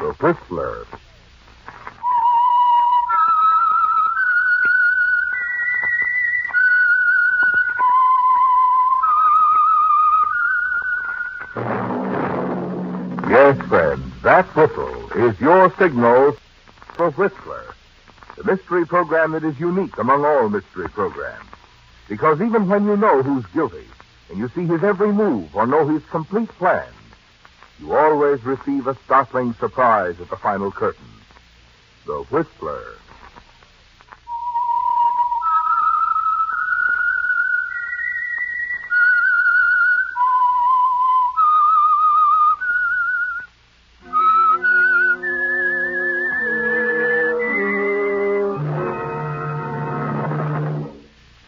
The Whistler. Yes, friends, that whistle is your signal for Whistler, the mystery program that is unique among all mystery programs. Because even when you know who's guilty, and you see his every move or know his complete plan, you always receive a startling surprise at the final curtain. The Whistler.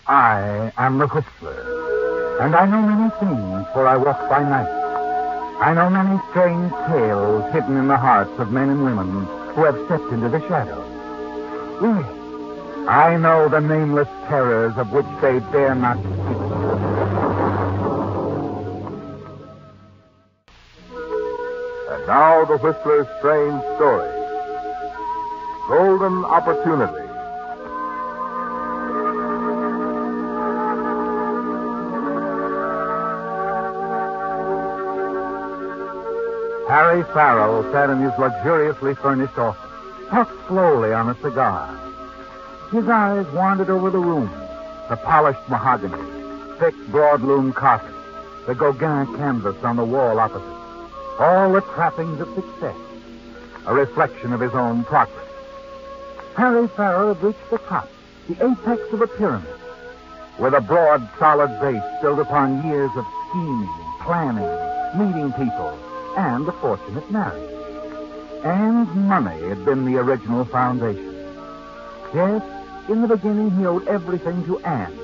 I am the Whistler, and I know many things, for I walk by night. I know many strange tales hidden in the hearts of men and women who have stepped into the shadows. Yes, I know the nameless terrors of which they dare not speak. And now the Whistler's strange story. Golden Opportunity. Harry Farrell sat in his luxuriously furnished office, puffed slowly on a cigar. His eyes wandered over the room, the polished mahogany, thick broadloom carpet, the Gauguin canvas on the wall opposite, all the trappings of success, a reflection of his own progress. Harry Farrell had reached the top, the apex of a pyramid, with a broad, solid base built upon years of scheming, planning, meeting people, and a fortunate marriage. And money had been the original foundation. Yes, in the beginning he owed everything to Anne.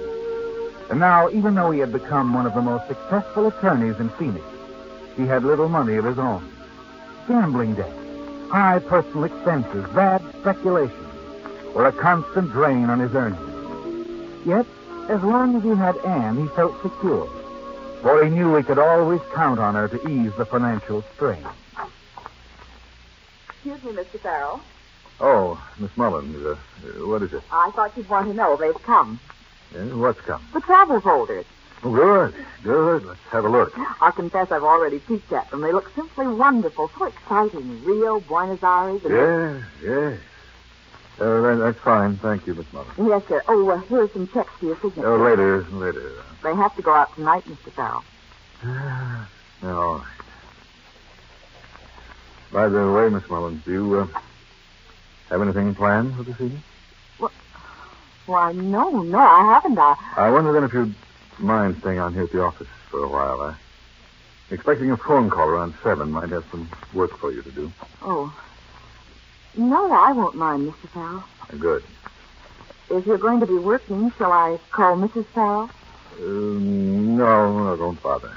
And now, even though he had become one of the most successful attorneys in Phoenix, he had little money of his own. Gambling debts, high personal expenses, bad speculations were a constant drain on his earnings. Yet, as long as he had Anne, he felt secure, for he knew he could always count on her to ease the financial strain. Excuse me, Mr. Farrell. Oh, Miss Mullins, what is it? I thought you'd want to know. They've come. What's come? The travel folders. Oh, good. Let's have a look. I confess I've already peeked at them. They look simply wonderful, so exciting. Rio, Buenos Aires. Yes. That's fine. Thank you, Miss Mullins. Yes, sir. Oh, here's some checks for your signature. Oh, later. They have to go out tonight, Mr. Farrell. All right. By the way, Miss Mullins, do you have anything planned for this evening? Why, no, I haven't. I wonder then if you'd mind staying on here at the office for a while. I'm expecting a phone call around 7. Might have some work for you to do. Oh. No, I won't mind, Mr. Farrell. Good. If you're going to be working, shall I call Mrs. Farrell? No, don't bother.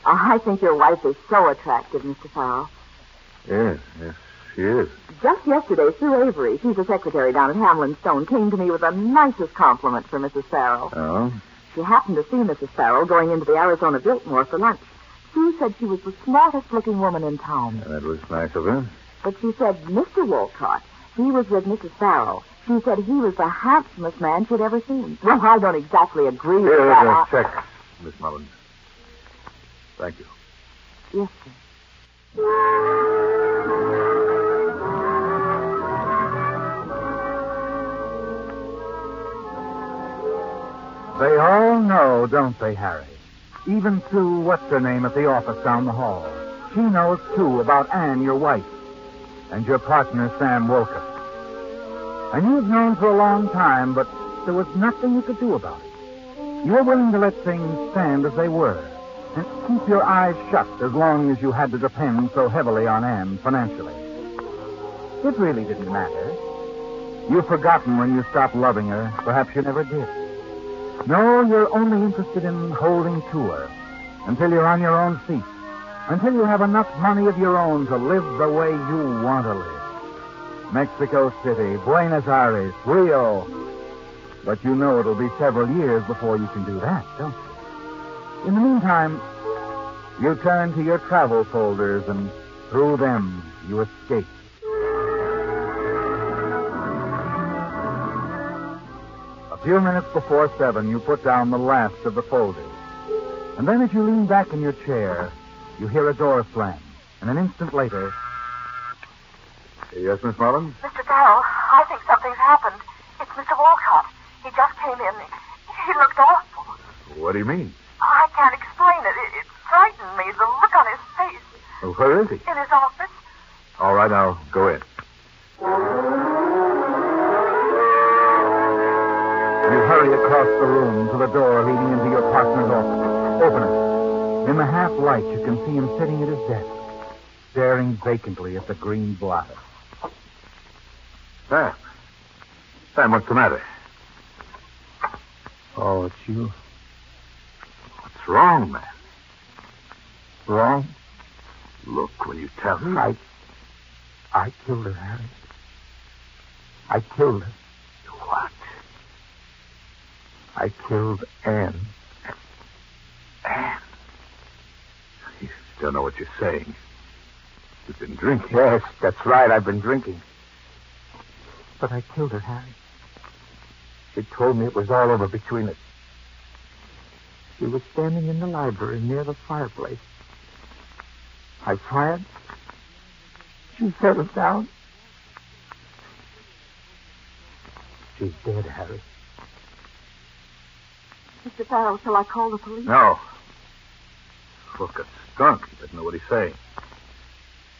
I think your wife is so attractive, Mr. Farrell. Yes, she is. Just yesterday, Sue Avery, she's a secretary down at Hamlin Stone, came to me with the nicest compliment for Mrs. Farrell. Oh? She happened to see Mrs. Farrell going into the Arizona Biltmore for lunch. Sue said she was the smartest-looking woman in town. That was nice of her. But she said Mr. Wolcott, he was with Mrs. Farrell. She said he was the handsomest man she'd ever seen. Well, I don't exactly agree with that. Here's a check, Miss Mullins. Thank you. Yes, sir. They all know, don't they, Harry? Even Sue, what's-her-name at the office down the hall. She knows, too, about Anne, your wife, and your partner, Sam Wolcott. And you've known for a long time, but there was nothing you could do about it. You were willing to let things stand as they were, and keep your eyes shut as long as you had to depend so heavily on Anne financially. It really didn't matter. You've forgotten when you stopped loving her. Perhaps you never did. No, you're only interested in holding to her until you're on your own feet, until you have enough money of your own to live the way you want to live. Mexico City, Buenos Aires, Rio. But you know it'll be several years before you can do that, don't you? In the meantime, you turn to your travel folders and Through them, you escape. A few minutes before 7, you put down the last of the folders. And then as you lean back in your chair, you hear a door slam. And an instant later... Yes, Miss Mullins? Mr. Farrell, I think something's happened. It's Mr. Walcott. He just came in. He looked awful. What do you mean? I can't explain it. It frightened me, the look on his face. Well, where is he? In his office. All right, I'll go in. You hurry across the room to the door leading into your partner's office. Open it. In the half light, you can see him sitting at his desk, staring vacantly at the green blotter. Sam. Sam, what's the matter? Oh, it's you. What's wrong, man? Wrong? Look, will you tell me? I killed her, Harry. I killed her. What? I killed Anne. Anne? You don't know what you're saying. You've been drinking. Yes, that's right. I've been drinking. But I killed her, Harry. She told me it was all over between us. She was standing in the library near the fireplace. I fired. She settled down. She's dead, Harry. Mr. Farrell, shall I call the police? No. Look, it's skunk. He doesn't know what he's saying.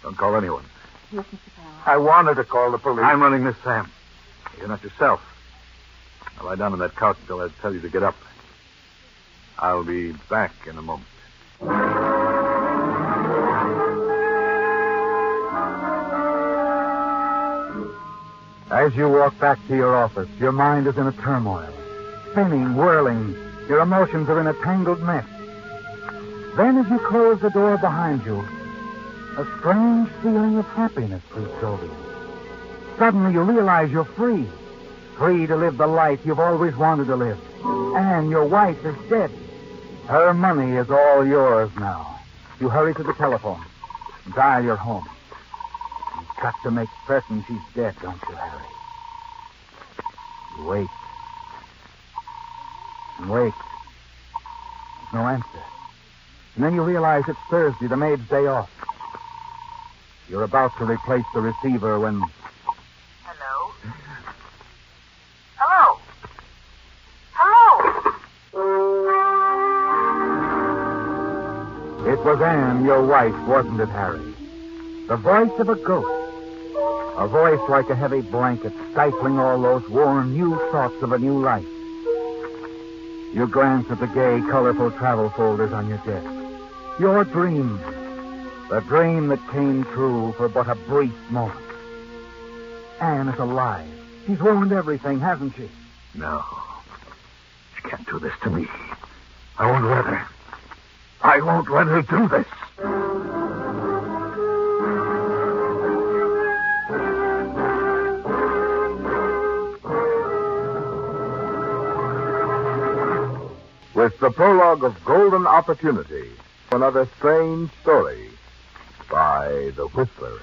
Don't call anyone. Yes, Mr. Farrell. I wanted to call the police. I'm running this, Sam. You're not yourself. Now lie down on that couch until I tell you to get up. I'll be back in a moment. As you walk back to your office, your mind is in a turmoil. Spinning, whirling. Your emotions are in a tangled mess. Then as you close the door behind you, a strange feeling of happiness creeps over you. Suddenly you realize you're free. Free to live the life you've always wanted to live. And your wife is dead. Her money is all yours now. You hurry to the telephone. Dial your home. You've got to make certain she's dead, don't you, Harry? You wait. And wait. There's no answer. And then you realize it's Thursday, the maid's day off. You're about to replace the receiver when... Hello? Hello? Hello? It was Anne, your wife, wasn't it, Harry? The voice of a ghost. A voice like a heavy blanket, stifling all those warm, new thoughts of a new life. You glance at the gay, colorful travel folders on your desk. Your dream. The dream that came true for but a brief moment. Anne is alive. She's ruined everything, hasn't she? No. She can't do this to me. I won't let her. I won't let her do this. With the prologue of Golden Opportunity, another strange story by The Whistler.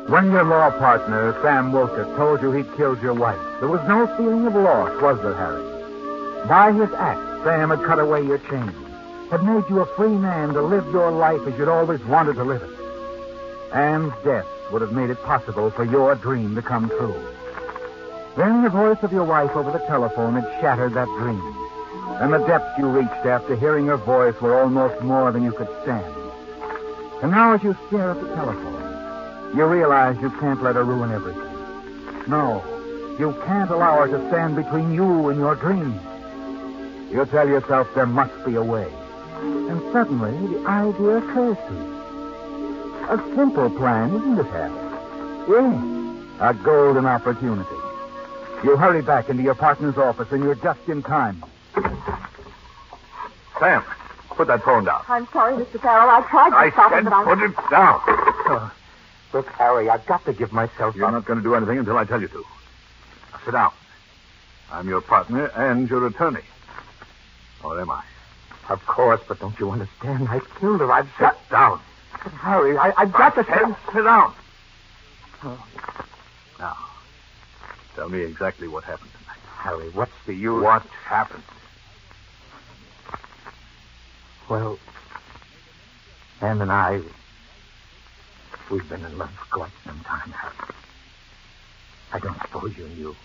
When your law partner, Sam Wilkett, told you he'd killed your wife, there was no feeling of loss, was there, Harry? By his act, Sam had cut away your chains, had made you a free man to live your life as you'd always wanted to live it. Anne's death would have made it possible for your dream to come true. Then the voice of your wife over the telephone had shattered that dream, and the depths you reached after hearing her voice were almost more than you could stand. And now as you stare at the telephone, you realize you can't let her ruin everything. No, you can't allow her to stand between you and your dreams. You tell yourself there must be a way. And suddenly the idea occurs to you. A simple plan, isn't it, Harry? Yes, a golden opportunity. You hurry back into your partner's office, and you're just in time. Sam, put that phone down. I'm sorry, Mr. Farrell. I tried to stop I him, said but put it down. Look, Harry, I've got to give myself You're up. not going to do anything until I tell you to. Now, sit down. I'm your partner and your attorney. Or am I? Of course, but don't you understand? I killed her. I've Sit down. But Harry, I've got to Sit down. Now, tell me exactly what happened tonight. Harry, what's the use? What happened? Well, Ann and I, we've been in love for quite some time, Harry. I don't suppose you knew.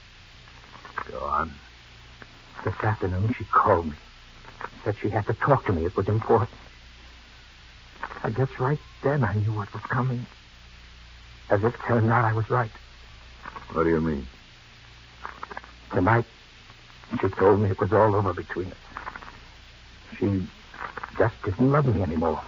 Go on. This afternoon, she called me. Said she had to talk to me. It was important. I guess right then I knew what was coming. As it turned out, I was right. What do you mean? Tonight, she told me it was all over between us. She just didn't love me anymore.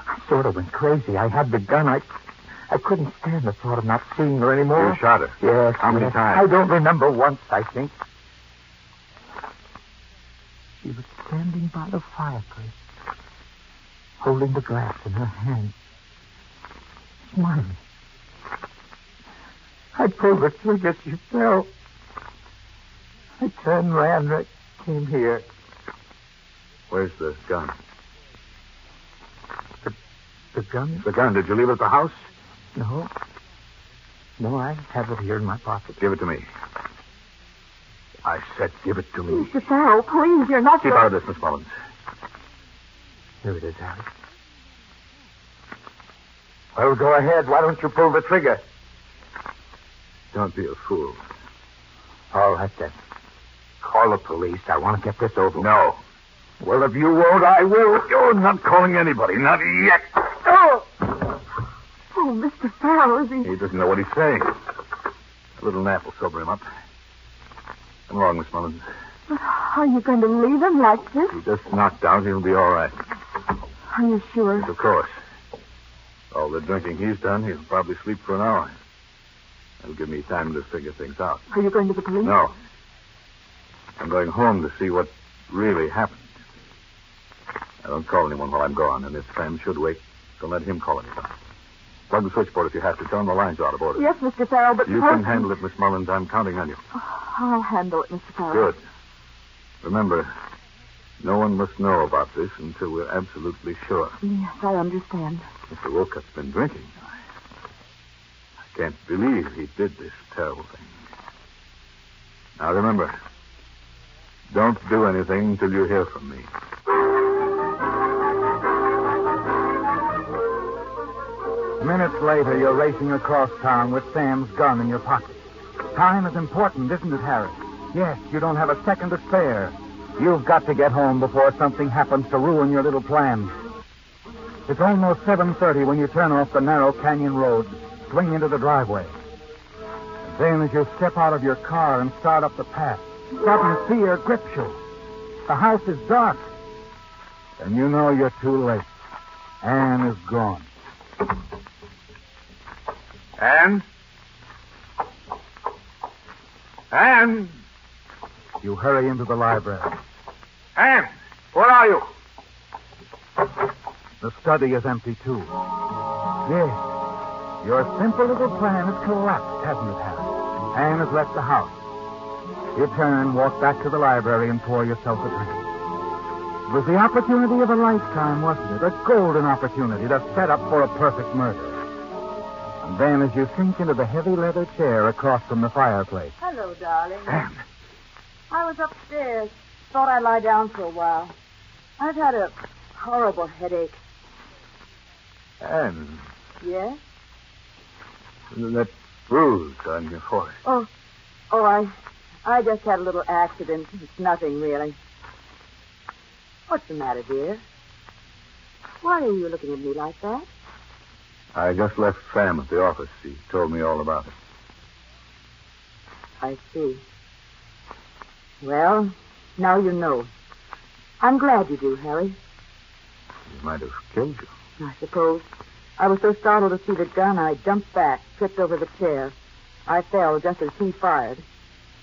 I sort of went crazy. I had the gun. I couldn't stand the thought of not seeing her anymore. You shot her? Yes. How many yes. times? I don't remember once, I think. She was standing by the fireplace, holding the glass in her hand, smiling. I pulled the trigger. She fell. I turned, ran, right, came here. Where's the gun? The gun? The gun. Did you leave it at the house? No. No, I have it here in my pocket. Give it to me. I said give it to me. Mr. Farrell, please, you're not... Keep out of this, Miss Mullins. Here it is, Harry. Well, go ahead. Why don't you pull the trigger? Don't be a fool. All right, then. Call the police. I want to get this over. No. Well, if you won't, I will. You're not calling anybody. Not yet. Oh, Mr. Farrell, is he... He doesn't know what he's saying. A little nap will sober him up. Come along, Miss Mullins. But are you going to leave him like this? He just knocked out. He'll be all right. Are you sure? Of course. All the drinking he's done, he'll probably sleep for an hour. That'll give me time to figure things out. Are you going to the police? No. I'm going home to see what really happened. I don't call anyone while I'm gone, and if Sam should wake, don't let him call anyone. Plug the switchboard if you have to. Tell him the line's out of order. Yes, Mr. Farrell, but... You can handle it, Miss Mullins. I'm counting on you. I'll handle it, Mr. Farrell. Good. Remember, no one must know about this until we're absolutely sure. Yes, I understand. Mr. Wolcott's been drinking. I can't believe he did this terrible thing. Now, remember, don't do anything until you hear from me. Minutes later, you're racing across town with Sam's gun in your pocket. Time is important, isn't it, Harry? Yes, you don't have a second to spare. You've got to get home before something happens to ruin your little plans. It's almost 7:30 when you turn off the narrow canyon road, swing into the driveway. And then as you step out of your car and start up the path, sudden fear grips you. The house is dark. And you know you're too late. Anne is gone. Anne? Anne? You hurry into the library. Anne, where are you? The study is empty, too. Yes. Your simple little plan has collapsed, hasn't it, Harry? Anne has left the house. You turn, walk back to the library, and pour yourself a drink. It was the opportunity of a lifetime, wasn't it? A golden opportunity to set up for a perfect murder. And then as you sink into the heavy leather chair across from the fireplace. Hello, darling. Anne! I was upstairs. Thought I'd lie down for a while. I've had a horrible headache. Anne, Yes? that bruise on your forehead. I just had a little accident. It's nothing, really. What's the matter, dear? Why are you looking at me like that? I just left Sam at the office. He told me all about it. I see. Well, now you know. I'm glad you do, Harry. He might have killed you. I suppose. I was so startled to see the gun, I jumped back, tripped over the chair. I fell just as he fired.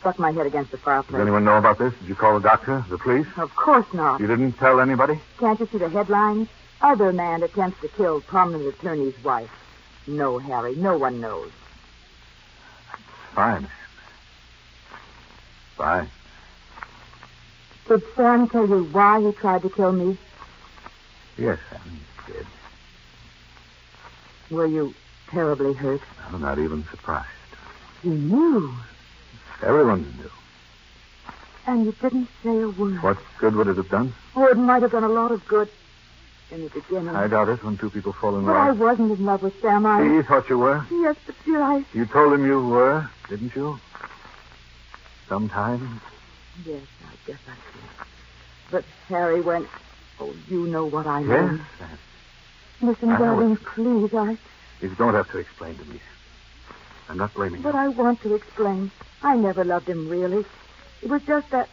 stuck my head against the fireplace. Does anyone know about this? Did you call the doctor, the police? Of course not. You didn't tell anybody? Can't you see the headlines? Other man attempts to kill prominent attorney's wife. No, Harry, no one knows. Fine. Fine. Did Sam tell you why he tried to kill me? Yes, Sam, he did. Were you terribly hurt? I'm not even surprised. You knew. Everyone knew. And you didn't say a word. What good would it have done? Oh, it might have done a lot of good in the beginning. I doubt it when two people fall in But I love. wasn't in love with Sam. He thought you were. Yes, but dear, You told him you were, didn't you? Sometime? Yes, I guess I did. But Harry went... Oh, you know what I mean. Yes. Listen, I know darling, it. please, You don't have to explain to me. I'm not blaming But you. I want to explain. I never loved him, really. It was just that,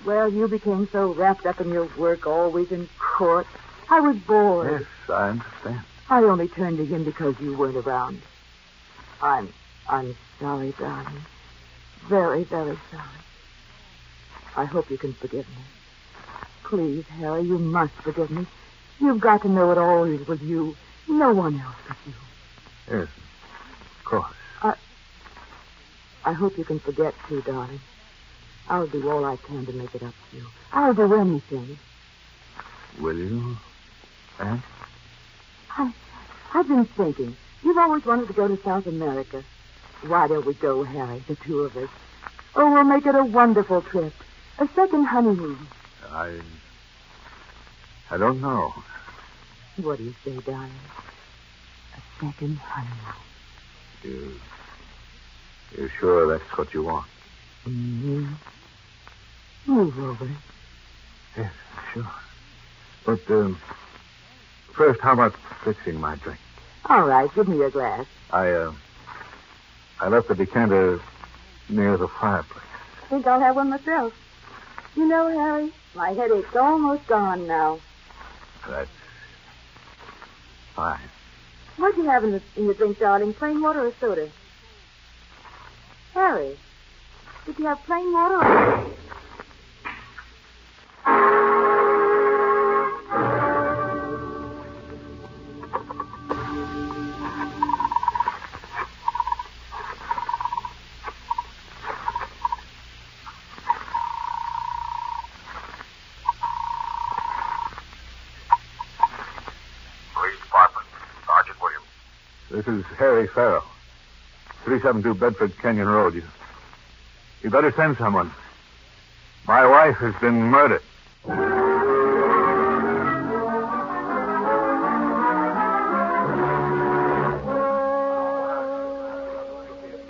well, you became so wrapped up in your work, always in court. I was bored. Yes, I understand. I only turned to him because you weren't around. I'm sorry, darling. Very, very sorry. I hope you can forgive me. Please, Harry, you must forgive me. You've got to know it always was you. No one else but you. Yes, of course. I hope you can forget, too, darling. I'll do all I can to make it up to you. I'll do anything. Will you, Anne? I've been thinking. You've always wanted to go to South America. Why don't we go, Harry, the two of us? Oh, we'll make it a wonderful trip. A second honeymoon. I don't know. What do you say, darling? A second honeymoon. You sure that's what you want? Mm-hmm. Move over. Yes, sure. But, first, how about fixing my drink? All right, give me your glass. I left the decanter near the fireplace. I think I'll have one myself. You know, Harry, my headache's almost gone now. That's fine. What do you have in the drink, darling? Plain water or soda? Harry, did you have plain water or... Police Department. Sergeant Williams. This is Harry Farrell. 372 Bedford Canyon Road. You better send someone. My wife has been murdered.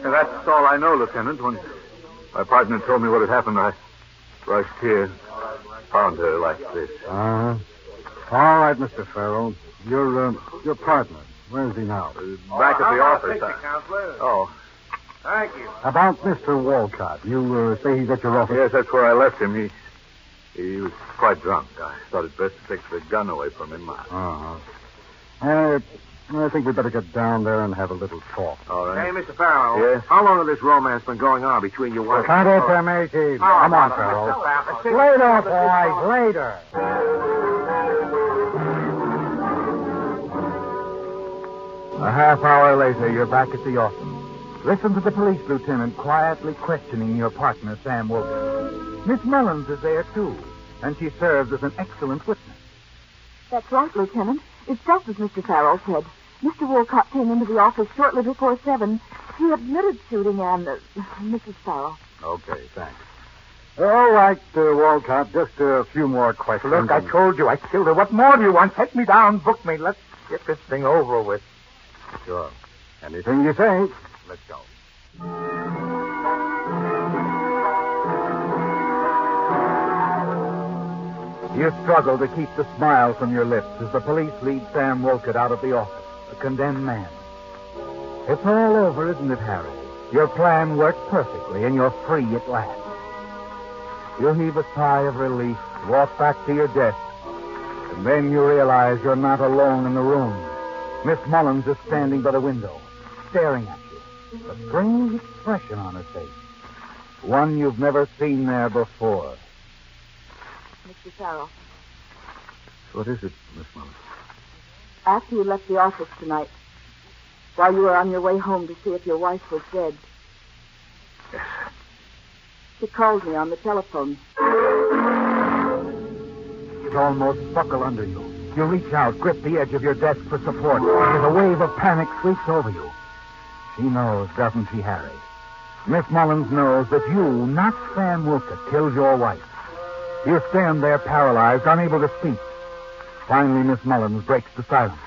That's all I know, Lieutenant. When my partner told me what had happened, I rushed here, found her like this. All right, Mr. Farrell. Your partner. Where is he now? Back at the office. Counselor. Oh, Thank you. About Mr. Walcott. You say he's at your office? yes, that's where I left him. He was quite drunk. I thought it best to take the gun away from him. I think we'd better get down there and have a little talk. All right. Hey, Mr. Farrell. Yes? How long has this romance been going on between you and... Cut it there, matey. Come on, Farrell. Later, boys, later. A half hour later, you're back at the office. Listen to the police lieutenant quietly questioning your partner, Sam Wilkins. Miss Mullins is there, too, and she serves as an excellent witness. That's right, Lieutenant. It's just as Mr. Farrell said. Mr. Wolcott came into the office shortly before 7. He admitted shooting Mrs. Farrell. Okay, thanks. All right, Walcott, just a few more questions. Look, I told you I killed her. What more do you want? Take me down, book me. Let's get this thing over with. Sure. Anything you say. Let's go. You struggle to keep the smile from your lips as the police lead Sam Wolcott out of the office, a condemned man. It's all over, isn't it, Harry? Your plan worked perfectly, and you're free at last. You heave a sigh of relief, walk back to your desk, and then you realize you're not alone in the room. Miss Mullins is standing by the window, staring at you, a strange expression on her face. One you've never seen there before. Mr. Farrell, What is it, Miss Mullins? after you left the office tonight, while you were on your way home to see if your wife was dead, Yes. she called me on the telephone. You almost buckle under you. You reach out, grip the edge of your desk for support, as a wave of panic sweeps over you. She knows, doesn't she, Harry? Miss Mullins knows that you, not Sam Wilcott, killed your wife. You stand there paralyzed, unable to speak. Finally, Miss Mullins breaks the silence.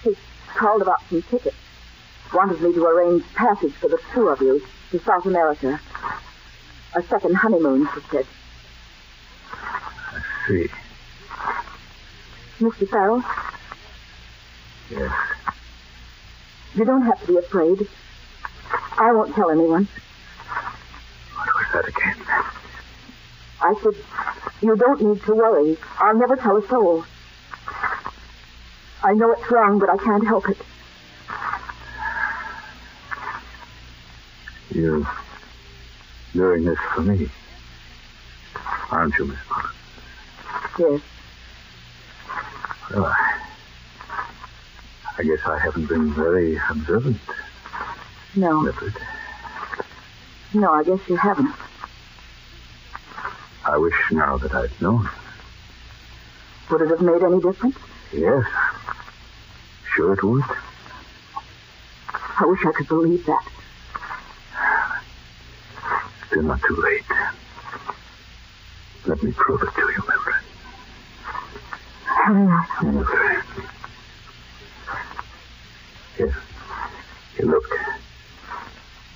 She called about some tickets. Wanted me to arrange passage for the two of you to South America. A second honeymoon, she said. I see. Mr. Farrell, Yes. you don't have to be afraid. I won't tell anyone. What was that again? I said, you don't need to worry. I'll never tell a soul. I know it's wrong, but I can't help it. You're doing this for me, aren't you, Miss Mullins? Yes. Well, I guess I haven't been very observant, No. Mildred. No, I guess you haven't. I wish now that I'd known. Would it have made any difference? Yes. Sure it would. I wish I could believe that. Still not too late. Let me prove it to you, Mildred. Mildred. Here. Here, look.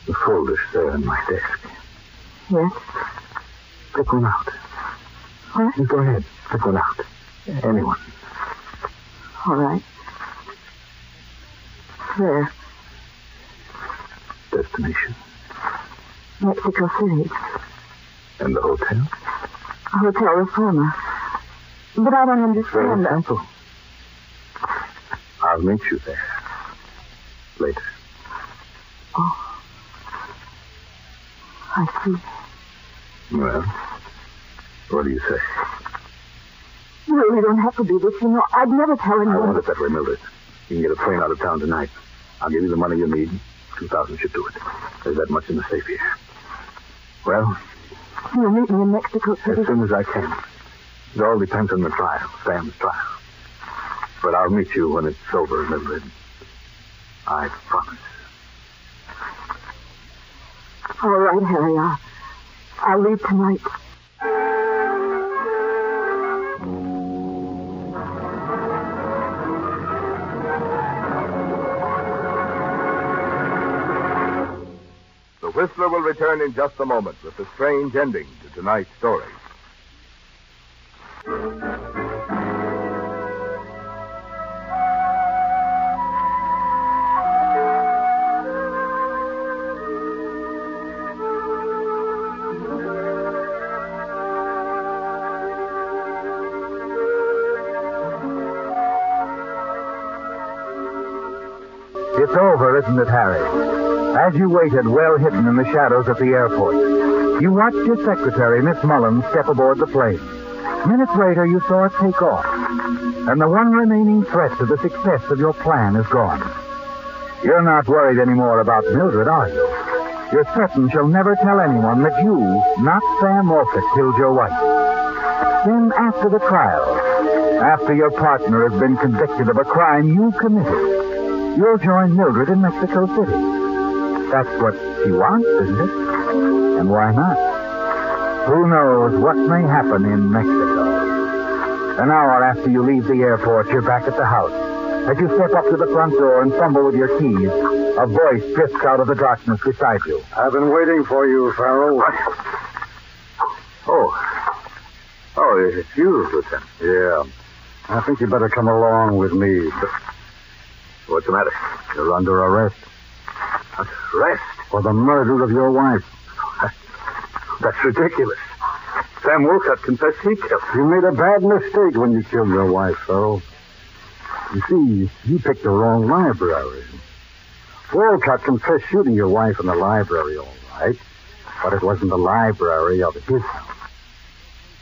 The folder's there on my desk. Yes? Pick one out. What? Go ahead. Pick one out. Anyone. All right. There. Destination. Mexico City. And the hotel. Hotel Reforma. But I don't Very understand that. simple. I'll meet you there. Later. Oh. I see. Well, what do you say? You really don't have to do this, you know. I'd never tell I anyone. want it that way, Mildred. You can get a train out of town tonight. I'll give you the money you need. 2,000 should do it. There's that much in the safe here. Well, You'll meet me in Mexico City. as soon as I can. It all depends on the trial, Sam's trial. But I'll meet you when it's over, Mildred. I promise. All right, Harry. I'll leave tonight. The Whistler will return in just a moment with the strange ending to tonight's story. It's over, isn't it, Harry? As you waited, well hidden in the shadows at the airport, you watched your secretary, Miss Mullins, step aboard the plane. Minutes later, you saw it take off. And the one remaining threat to the success of your plan is gone. You're not worried anymore about Mildred, are you? You're certain she'll never tell anyone that you, not Sam Wilcott, killed your wife. Then, after the trial, after your partner has been convicted of a crime you committed, you'll join Mildred in Mexico City. That's what she wants, isn't it? And why not? Who knows what may happen in Mexico? An hour after you leave the airport, you're back at the house. As you step up to the front door and fumble with your keys, a voice drifts out of the darkness beside you. I've been waiting for you, Farrell. What? Oh, it's you, Lieutenant. Yeah. I think you better come along with me. What's the matter? You're under arrest. Arrest? For the murder of your wife. That's ridiculous. Sam Wilcott confessed he killed her. You made a bad mistake when you killed your wife, Farrell. You see, you picked the wrong library. Wilcott confessed shooting your wife in the library, all right. but it was in the library of his house.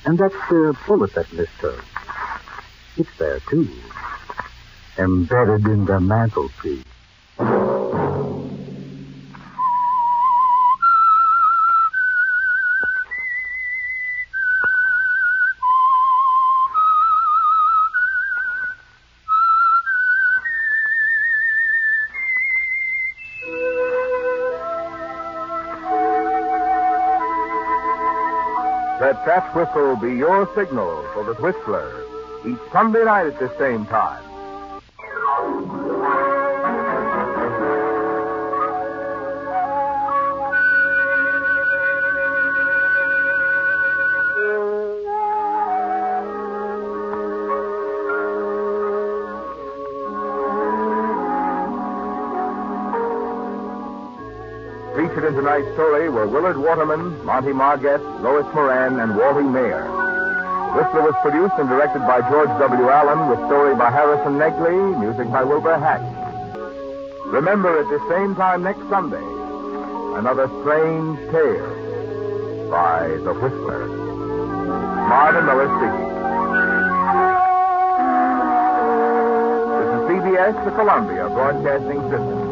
And that bullet that missed her, it's there, too, embedded in the mantelpiece. Let that whistle be your signal for the Whistler each Sunday night at the same time. Featured in tonight's story were Willard Waterman, Monty Margett, Lois Moran, and Wally Mayer. The Whistler was produced and directed by George W. Allen, with story by Harrison Negley, music by Wilbur Hatch. Remember, at the same time next Sunday, another strange tale by The Whistler. Martin Miller speaking. This is CBS, the Columbia Broadcasting System.